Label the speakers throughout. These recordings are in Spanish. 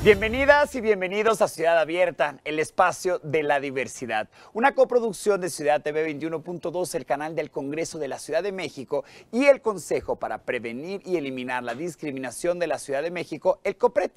Speaker 1: Bienvenidas y bienvenidos a Ciudad Abierta, el espacio de la diversidad. Una coproducción de Ciudad TV 21.2, el canal del Congreso de la Ciudad de México y el Consejo para Prevenir y Eliminar la Discriminación de la Ciudad de México, el COPRED.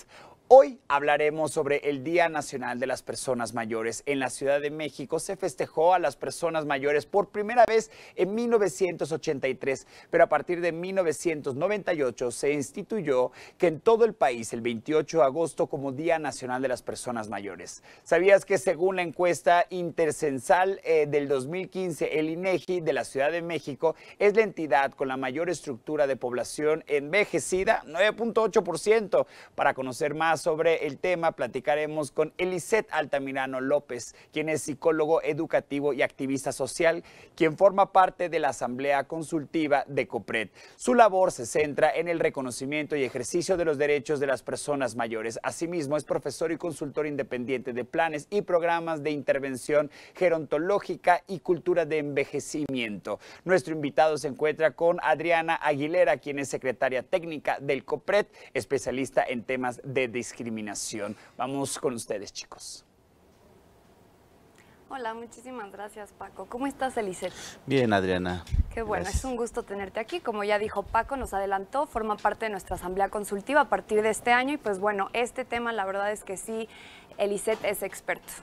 Speaker 1: Hoy hablaremos sobre el Día Nacional de las Personas Mayores. En la Ciudad de México se festejó a las personas mayores por primera vez en 1983, pero a partir de 1998 se instituyó que en todo el país el 28 de agosto como Día Nacional de las Personas Mayores. ¿Sabías que según la encuesta intercensal del 2015, el INEGI de la Ciudad de México es la entidad con la mayor estructura de población envejecida, 9.8%? Para conocer más sobre el tema, platicaremos con Eliseth Altamirano López, quien es psicólogo educativo y activista social, quien forma parte de la Asamblea Consultiva de COPRED. Su labor se centra en el reconocimiento y ejercicio de los derechos de las personas mayores. Asimismo, es profesor y consultor independiente de planes y programas de intervención gerontológica y cultura de envejecimiento. Nuestro invitado se encuentra con Adriana Aguilera, quien es secretaria técnica del COPRED, especialista en temas de discriminación. Vamos con ustedes, chicos.
Speaker 2: Hola, muchísimas gracias, Paco. ¿Cómo estás, Eliseth?
Speaker 3: Bien, Adriana.
Speaker 2: Qué bueno,
Speaker 3: Gracias.
Speaker 2: es un gusto tenerte aquí. Como ya dijo Paco, nos adelantó, forma parte de nuestra asamblea consultiva a partir de este año y pues bueno, este tema la verdad es que sí, Eliseth es experto.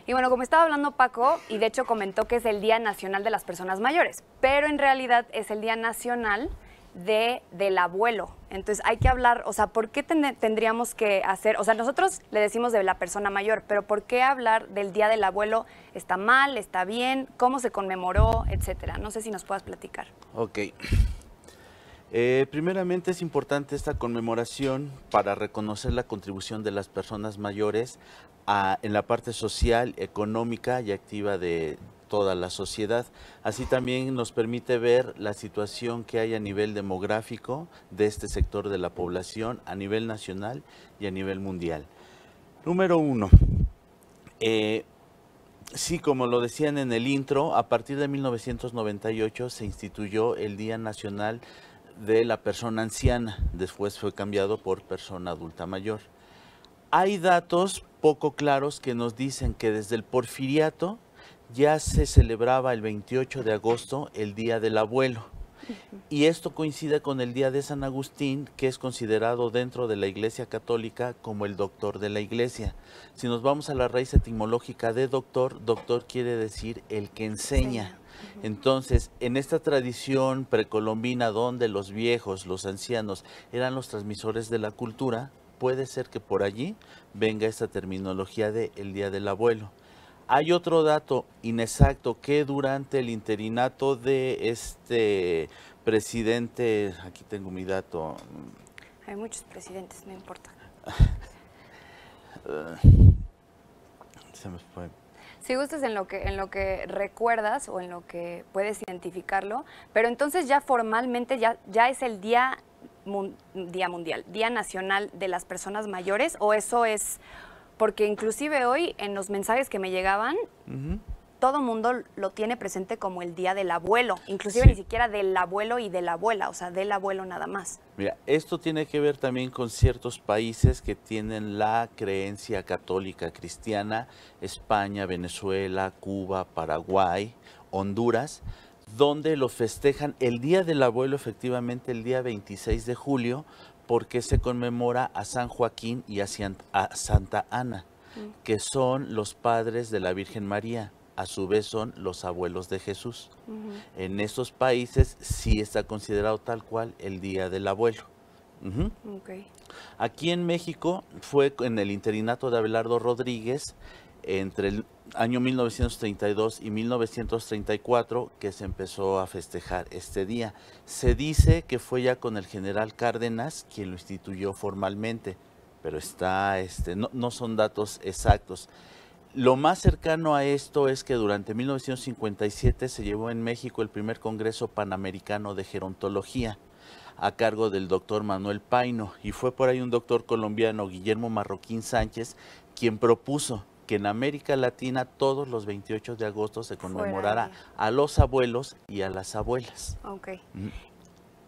Speaker 2: Y bueno, como estaba hablando Paco, y de hecho comentó que es el Día Nacional de las Personas Mayores, pero en realidad es el Día Nacional del abuelo. Entonces hay que hablar, o sea, ¿por qué tendríamos que hacer? O sea, nosotros le decimos de la persona mayor, pero ¿por qué hablar del Día del Abuelo? ¿Está mal? ¿Está bien? ¿Cómo se conmemoró? Etcétera. No sé si nos puedas platicar.
Speaker 3: Ok. Primeramente es importante esta conmemoración para reconocer la contribución de las personas mayores en la parte social, económica y activa de toda la sociedad. Así también nos permite ver la situación que hay a nivel demográfico de este sector de la población a nivel nacional y a nivel mundial. Número uno, sí, como lo decían en el intro, a partir de 1998 se instituyó el Día Nacional de la Persona Anciana, después fue cambiado por Persona Adulta Mayor. Hay datos poco claros que nos dicen que desde el Porfiriato ya se celebraba el 28 de agosto el Día del Abuelo. Y esto coincide con el Día de San Agustín, que es considerado dentro de la Iglesia Católica como el doctor de la Iglesia. Si nos vamos a la raíz etimológica de doctor, doctor quiere decir el que enseña. Entonces, en esta tradición precolombina donde los viejos, los ancianos, eran los transmisores de la cultura, puede ser que por allí venga esta terminología de el Día del Abuelo. Hay otro dato inexacto que durante el interinato de este presidente, aquí tengo mi dato.
Speaker 2: Hay muchos presidentes, no importa.
Speaker 3: Se me fue.
Speaker 2: Si gustas en lo que recuerdas o en lo que puedes identificarlo, pero entonces ya formalmente ya es el Día Mundial, Día Nacional de las Personas Mayores, o eso es, porque inclusive hoy en los mensajes que me llegaban, todo mundo lo tiene presente como el Día del Abuelo, inclusive
Speaker 3: Sí.
Speaker 2: ni siquiera del abuelo y de la abuela, o sea, del abuelo nada más.
Speaker 3: Mira, esto tiene que ver también con ciertos países que tienen la creencia católica cristiana, España, Venezuela, Cuba, Paraguay, Honduras, donde lo festejan el Día del Abuelo, efectivamente el día 26 de julio, porque se conmemora a San Joaquín y a Santa Ana, que son los padres de la Virgen María. A su vez son los abuelos de Jesús. En estos países sí está considerado tal cual el Día del Abuelo.
Speaker 2: Okay.
Speaker 3: Aquí en México fue en el interinato de Abelardo Rodríguez, entre el año 1932 y 1934, que se empezó a festejar este día. Se dice que fue ya con el general Cárdenas quien lo instituyó formalmente, pero no son datos exactos. Lo más cercano a esto es que durante 1957 se llevó en México el primer Congreso Panamericano de Gerontología a cargo del doctor Manuel Paino, y fue por ahí un doctor colombiano, Guillermo Marroquín Sánchez, quien propuso que en América Latina todos los 28 de agosto se conmemorara a los abuelos y a las abuelas.
Speaker 2: Okay.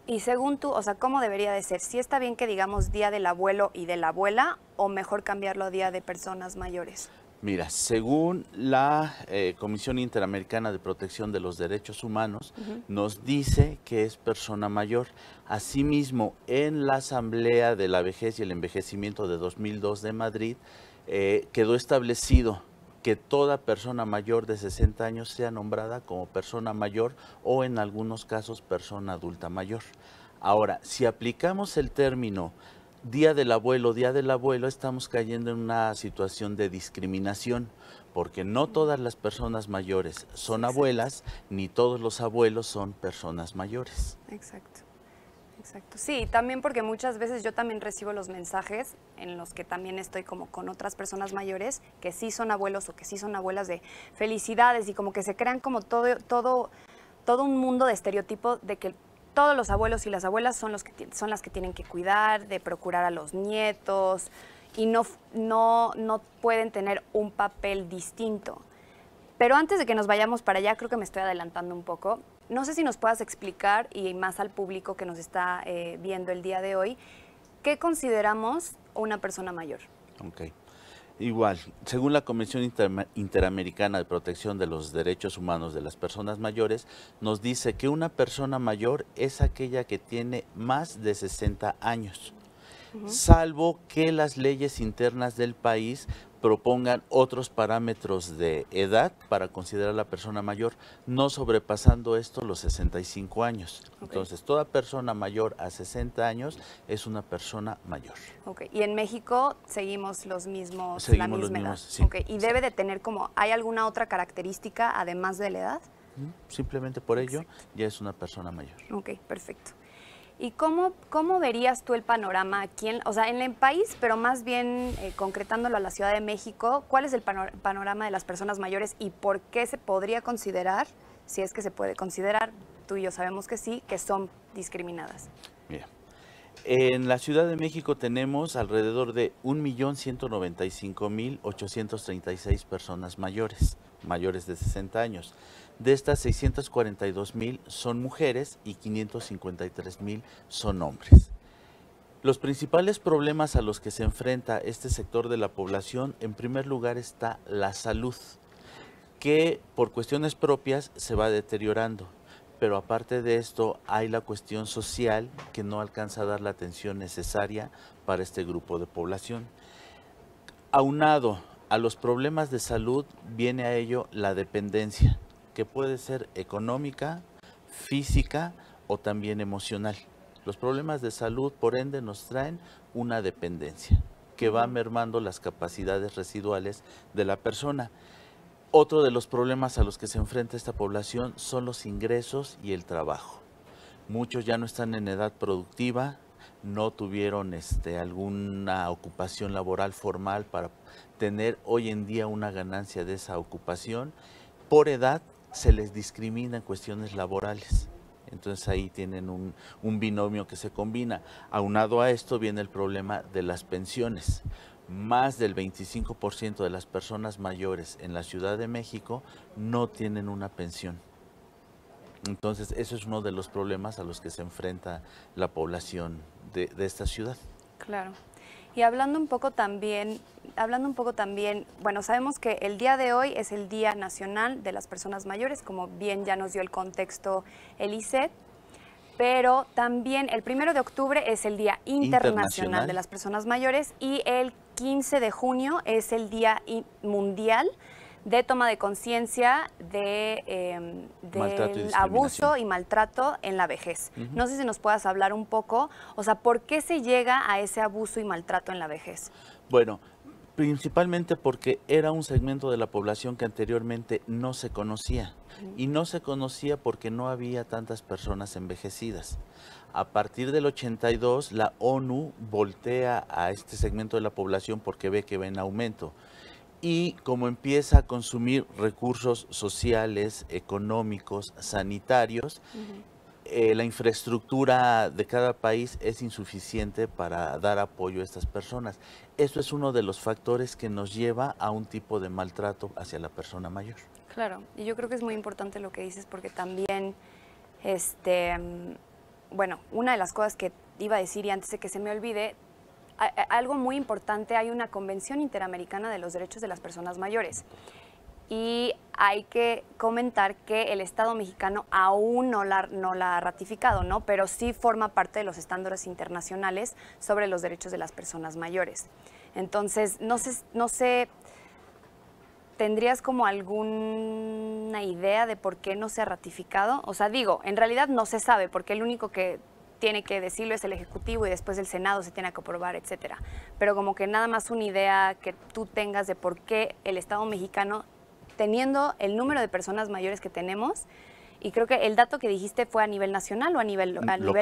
Speaker 2: Y según tú, o sea, ¿cómo debería de ser? ¿Sí está bien que digamos Día del Abuelo y de la Abuela o mejor cambiarlo a Día de Personas Mayores?
Speaker 3: Mira, según la Comisión Interamericana de Protección de los Derechos Humanos, nos dice que es persona mayor. Asimismo, en la Asamblea de la Vejez y el Envejecimiento de 2002 de Madrid, quedó establecido que toda persona mayor de 60 años sea nombrada como persona mayor o en algunos casos persona adulta mayor. Ahora, si aplicamos el término Día del Abuelo, estamos cayendo en una situación de discriminación, porque no todas las personas mayores son abuelas, ni todos los abuelos son personas mayores.
Speaker 2: Exacto. Exacto. Sí, también porque muchas veces yo también recibo los mensajes en los que también estoy como con otras personas mayores que sí son abuelos o que sí son abuelas de felicidades y como que se crean como todo un mundo de estereotipo de que todos los abuelos y las abuelas son las que tienen que cuidar, de procurar a los nietos y no pueden tener un papel distinto. Pero antes de que nos vayamos para allá, creo que me estoy adelantando un poco. No sé si nos puedas explicar, y más al público que nos está viendo el día de hoy, ¿qué consideramos una persona mayor?
Speaker 3: Ok. Igual, según la Convención Interamericana de Protección de los Derechos Humanos de las Personas Mayores, nos dice que una persona mayor es aquella que tiene más de 60 años, salvo que las leyes internas del país propongan otros parámetros de edad para considerar a la persona mayor, no sobrepasando esto los 65 años. Okay. Entonces, toda persona mayor a 60 años es una persona mayor.
Speaker 2: Okay. Y en México seguimos los mismos,
Speaker 3: seguimos
Speaker 2: la misma
Speaker 3: los mismos,
Speaker 2: edad.
Speaker 3: Sí.
Speaker 2: Okay. ¿Y debe de tener como, hay alguna otra característica además de la edad?
Speaker 3: Simplemente por ello ya es una persona mayor.
Speaker 2: Ok, perfecto. ¿Y cómo verías tú el panorama aquí, en el país, pero más bien concretándolo a la Ciudad de México? ¿Cuál es el panorama de las personas mayores y por qué se podría considerar, si es que se puede considerar, tú y yo sabemos que sí, que son discriminadas?
Speaker 3: Mira, en la Ciudad de México tenemos alrededor de 1.195.836 personas mayores de 60 años. De estas, 642.000 son mujeres y 553.000 son hombres. Los principales problemas a los que se enfrenta este sector de la población, en primer lugar está la salud, que por cuestiones propias se va deteriorando. Pero aparte de esto, hay la cuestión social que no alcanza a dar la atención necesaria para este grupo de población. Aunado a los problemas de salud, viene a ello la dependencia, que puede ser económica, física o también emocional. Los problemas de salud, por ende, nos traen una dependencia que va mermando las capacidades residuales de la persona. Otro de los problemas a los que se enfrenta esta población son los ingresos y el trabajo. Muchos ya no están en edad productiva, no tuvieron alguna ocupación laboral formal para tener hoy en día una ganancia de esa ocupación. Por edad se les discrimina en cuestiones laborales. Entonces ahí tienen un binomio que se combina. Aunado a esto viene el problema de las pensiones. Más del 25% de las personas mayores en la Ciudad de México no tienen una pensión. Entonces, eso es uno de los problemas a los que se enfrenta la población de esta ciudad.
Speaker 2: Claro. Y hablando un poco también, bueno, sabemos que el día de hoy es el Día Nacional de las Personas Mayores, como bien ya nos dio el contexto el ICET, pero también el 1 de octubre es el Día Internacional de las Personas Mayores y el 15 de junio es el Día Mundial de toma de conciencia del abuso y maltrato en la vejez. No sé si nos puedas hablar un poco, o sea, ¿por qué se llega a ese abuso y maltrato en la vejez?
Speaker 3: Bueno, principalmente porque era un segmento de la población que anteriormente no se conocía. Y no se conocía porque no había tantas personas envejecidas. A partir del 82, la ONU voltea a este segmento de la población porque ve que va en aumento. Y como empieza a consumir recursos sociales, económicos, sanitarios, la infraestructura de cada país es insuficiente para dar apoyo a estas personas. Eso es uno de los factores que nos lleva a un tipo de maltrato hacia la persona mayor.
Speaker 2: Claro, y yo creo que es muy importante lo que dices porque también bueno, una de las cosas que iba a decir y antes de que se me olvide, algo muy importante, hay una Convención Interamericana de los Derechos de las Personas Mayores. Y hay que comentar que el Estado mexicano aún no la ha ratificado, ¿no? Pero sí forma parte de los estándares internacionales sobre los derechos de las personas mayores. Entonces, no sé, ¿tendrías como alguna idea de por qué no se ha ratificado? O sea, digo, en realidad no se sabe, porque el único que tiene que decirlo es el Ejecutivo y después el Senado se tiene que aprobar, etcétera. Pero como que nada más una idea que tú tengas de por qué el Estado mexicano, teniendo el número de personas mayores que tenemos, y creo que el dato que dijiste fue a nivel nacional o a nivel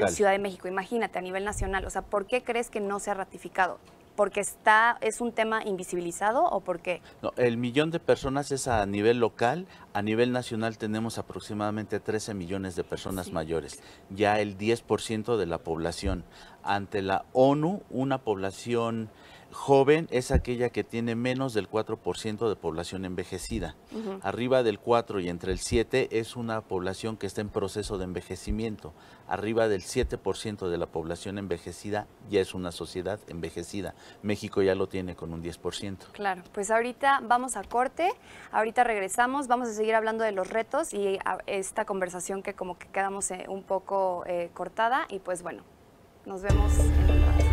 Speaker 2: Ciudad de México, imagínate, a nivel nacional, o sea, ¿por qué crees que no se ha ratificado? ¿Porque es un tema invisibilizado o por qué?
Speaker 3: No, el 1.000.000 de personas es a nivel local, a nivel nacional tenemos aproximadamente 13 millones de personas mayores, ya el 10% de la población. Ante la ONU, una población joven es aquella que tiene menos del 4% de población envejecida. Arriba del 4 y entre el 7 es una población que está en proceso de envejecimiento. Arriba del 7% de la población envejecida ya es una sociedad envejecida. México ya lo tiene con un 10%.
Speaker 2: Claro, pues ahorita vamos a corte, ahorita regresamos, vamos a seguir hablando de los retos y esta conversación que como que quedamos un poco cortada y pues bueno, nos vemos en un rato.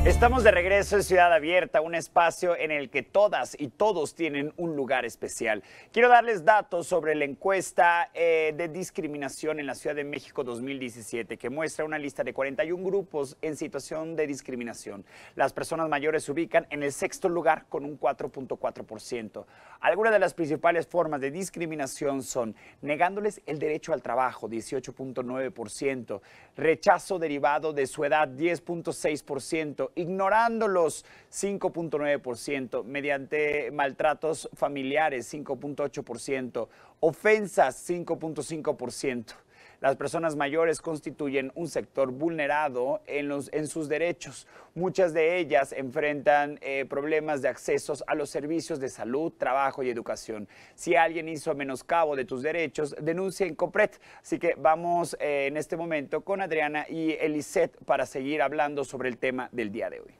Speaker 1: Estamos de regreso en Ciudad Abierta, un espacio en el que todas y todos tienen un lugar especial. Quiero darles datos sobre la encuesta de discriminación en la Ciudad de México 2017, que muestra una lista de 41 grupos en situación de discriminación. Las personas mayores se ubican en el 6º lugar con un 4.4%. Algunas de las principales formas de discriminación son negándoles el derecho al trabajo, 18.9%, rechazo derivado de su edad, 10.6%, ignorándolos, 5.9%, mediante maltratos familiares, 5.8%, ofensas, 5.5%. Las personas mayores constituyen un sector vulnerado en sus derechos. Muchas de ellas enfrentan problemas de acceso a los servicios de salud, trabajo y educación. Si alguien hizo menoscabo de tus derechos, denuncia en COPRED. Así que vamos en este momento con Adriana y Eliseth para seguir hablando sobre el tema del día de hoy.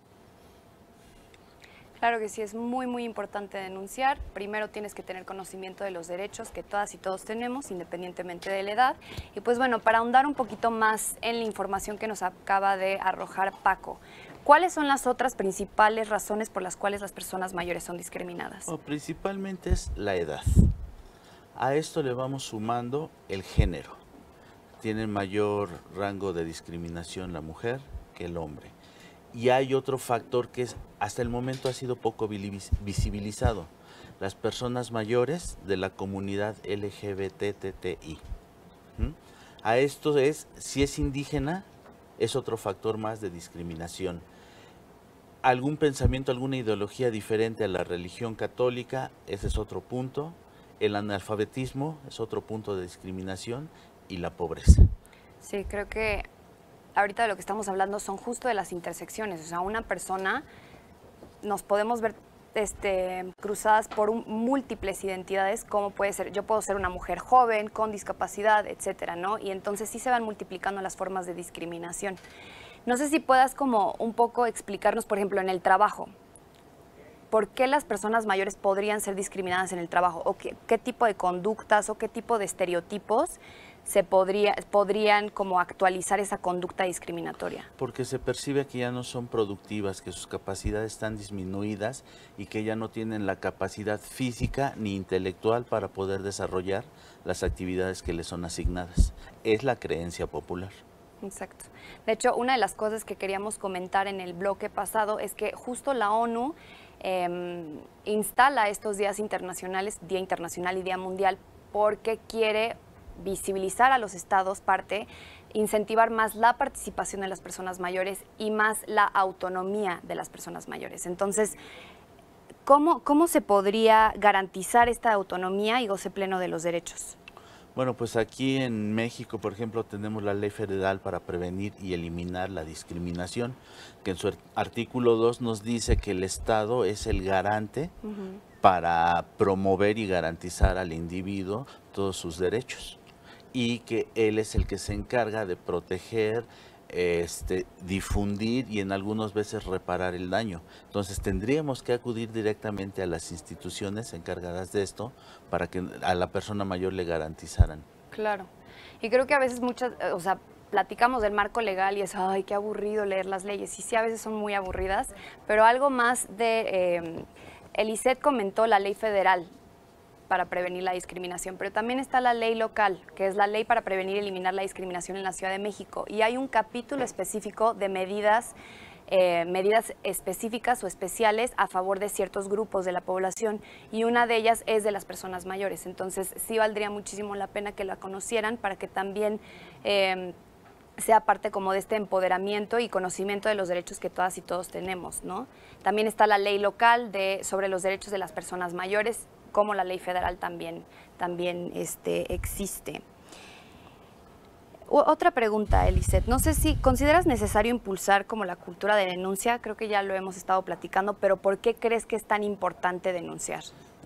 Speaker 2: Claro que sí, es muy importante denunciar. Primero tienes que tener conocimiento de los derechos que todas y todos tenemos, independientemente de la edad. Y pues bueno, para ahondar un poquito más en la información que nos acaba de arrojar Paco, ¿cuáles son las otras principales razones por las cuales las personas mayores son discriminadas?
Speaker 3: Principalmente es la edad. A esto le vamos sumando el género. Tiene mayor rango de discriminación la mujer que el hombre. Y hay otro factor que hasta el momento ha sido poco visibilizado. Las personas mayores de la comunidad LGBTTI. A esto si es indígena, es otro factor más de discriminación. Algún pensamiento, alguna ideología diferente a la religión católica, ese es otro punto. El analfabetismo es otro punto de discriminación y la pobreza.
Speaker 2: Sí, creo que ahorita de lo que estamos hablando son justo de las intersecciones. O sea, una persona, nos podemos ver cruzadas por múltiples identidades, como puede ser, yo puedo ser una mujer joven, con discapacidad, etcétera, ¿no? Y entonces sí se van multiplicando las formas de discriminación. No sé si puedas como un poco explicarnos, por ejemplo, en el trabajo, ¿por qué las personas mayores podrían ser discriminadas en el trabajo? ¿O qué tipo de conductas o qué tipo de estereotipos podrían como actualizar esa conducta discriminatoria?
Speaker 3: Porque se percibe que ya no son productivas, que sus capacidades están disminuidas y que ya no tienen la capacidad física ni intelectual para poder desarrollar las actividades que les son asignadas. Es la creencia popular.
Speaker 2: Exacto. De hecho, una de las cosas que queríamos comentar en el bloque pasado es que justo la ONU instala estos días internacionales, Día Internacional y Día Mundial, porque quiere visibilizar a los estados, incentivar más la participación de las personas mayores y más la autonomía de las personas mayores. Entonces, ¿cómo se podría garantizar esta autonomía y goce pleno de los derechos?
Speaker 3: Bueno, pues aquí en México, por ejemplo, tenemos la Ley Federal para prevenir y eliminar la discriminación, que en su artículo 2 nos dice que el Estado es el garante para promover y garantizar al individuo todos sus derechos y que él es el que se encarga de proteger, difundir y en algunas veces reparar el daño. Entonces tendríamos que acudir directamente a las instituciones encargadas de esto para que a la persona mayor le garantizaran.
Speaker 2: Claro. Y creo que a veces o sea, platicamos del marco legal y es, ay, qué aburrido leer las leyes. Y sí, a veces son muy aburridas, pero algo más de... el ISET comentó la ley federal para prevenir la discriminación, pero también está la ley local, que es la ley para prevenir y eliminar la discriminación en la Ciudad de México. Y hay un capítulo específico de medidas específicas o especiales a favor de ciertos grupos de la población, y una de ellas es de las personas mayores. Entonces sí valdría muchísimo la pena que la conocieran para que también sea parte como de este empoderamiento y conocimiento de los derechos que todas y todos tenemos, ¿no? También está la ley local sobre los derechos de las personas mayores, como la ley federal también existe. Otra pregunta, Eliseth. No sé si consideras necesario impulsar como la cultura de denuncia. Creo que ya lo hemos estado platicando, pero ¿por qué crees que es tan importante denunciar?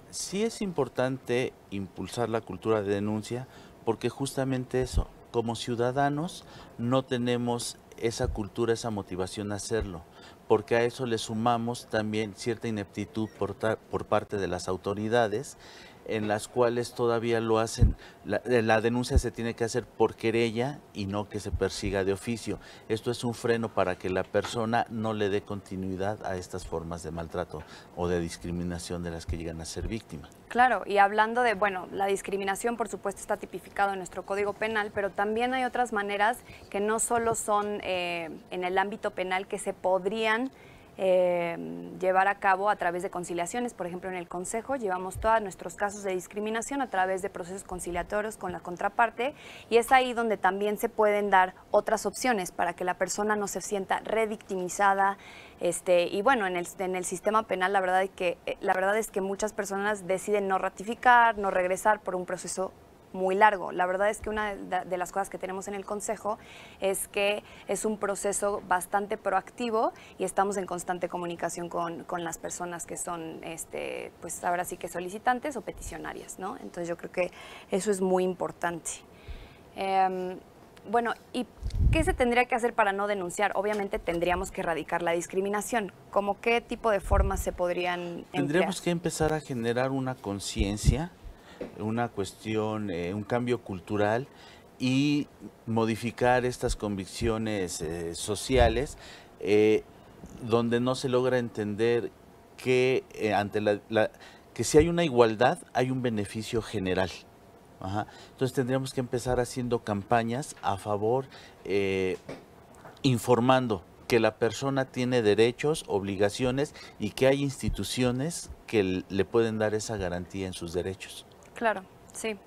Speaker 3: Sí es importante impulsar la cultura de denuncia porque justamente eso, como ciudadanos no tenemos esa cultura, esa motivación a hacerlo, porque a eso le sumamos también cierta ineptitud por parte de las autoridades, en las cuales todavía lo hacen, la denuncia se tiene que hacer por querella y no que se persiga de oficio. Esto es un freno para que la persona no le dé continuidad a estas formas de maltrato o de discriminación de las que llegan a ser víctimas.
Speaker 2: Claro, y hablando de, bueno, la discriminación por supuesto está tipificado en nuestro Código Penal, pero también hay otras maneras que no solo son en el ámbito penal que se podrían llevar a cabo a través de conciliaciones. Por ejemplo, en el Consejo llevamos todos nuestros casos de discriminación a través de procesos conciliatorios con la contraparte, y es ahí donde también se pueden dar otras opciones para que la persona no se sienta revictimizada. Y bueno, en el sistema penal la verdad es que muchas personas deciden no ratificar, no regresar por un proceso muy largo. La verdad es que una de las cosas que tenemos en el Consejo es que es un proceso bastante proactivo y estamos en constante comunicación con las personas que son, pues ahora sí que solicitantes o peticionarias, ¿no? Entonces yo creo que eso es muy importante. Bueno, ¿y qué se tendría que hacer para no denunciar? Obviamente tendríamos que erradicar la discriminación. ¿Cómo qué tipo de formas se podrían emplear?
Speaker 3: Tendríamos que empezar a generar una conciencia, una cuestión, un cambio cultural y modificar estas convicciones sociales donde no se logra entender que que si hay una igualdad hay un beneficio general. Entonces tendríamos que empezar haciendo campañas a favor, informando que la persona tiene derechos, obligaciones y que hay instituciones que le pueden dar esa garantía en sus derechos.
Speaker 2: Claro, sí.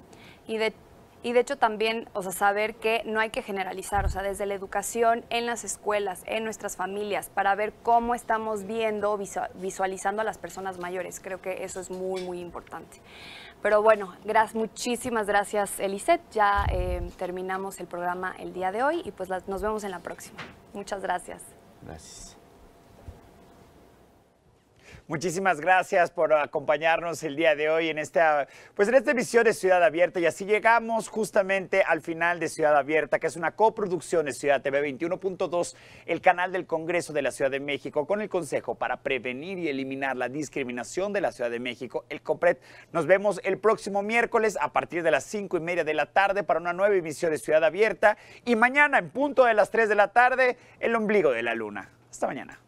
Speaker 2: Y de hecho también, o sea, saber que no hay que generalizar, o sea, desde la educación, en las escuelas, en nuestras familias, para ver cómo estamos viendo, visualizando a las personas mayores. Creo que eso es muy, muy importante. Pero bueno, muchísimas gracias, Eliseth. Ya terminamos el programa el día de hoy y pues nos vemos en la próxima. Muchas gracias.
Speaker 3: Gracias.
Speaker 1: Muchísimas gracias por acompañarnos el día de hoy en esta emisión de Ciudad Abierta, y así llegamos justamente al final de Ciudad Abierta, que es una coproducción de Ciudad TV 21.2, el canal del Congreso de la Ciudad de México, con el Consejo para Prevenir y Eliminar la Discriminación de la Ciudad de México, el COPRED. Nos vemos el próximo miércoles a partir de las 5:30 de la tarde para una nueva emisión de Ciudad Abierta, y mañana en punto de las 3 de la tarde, el ombligo de la luna. Hasta mañana.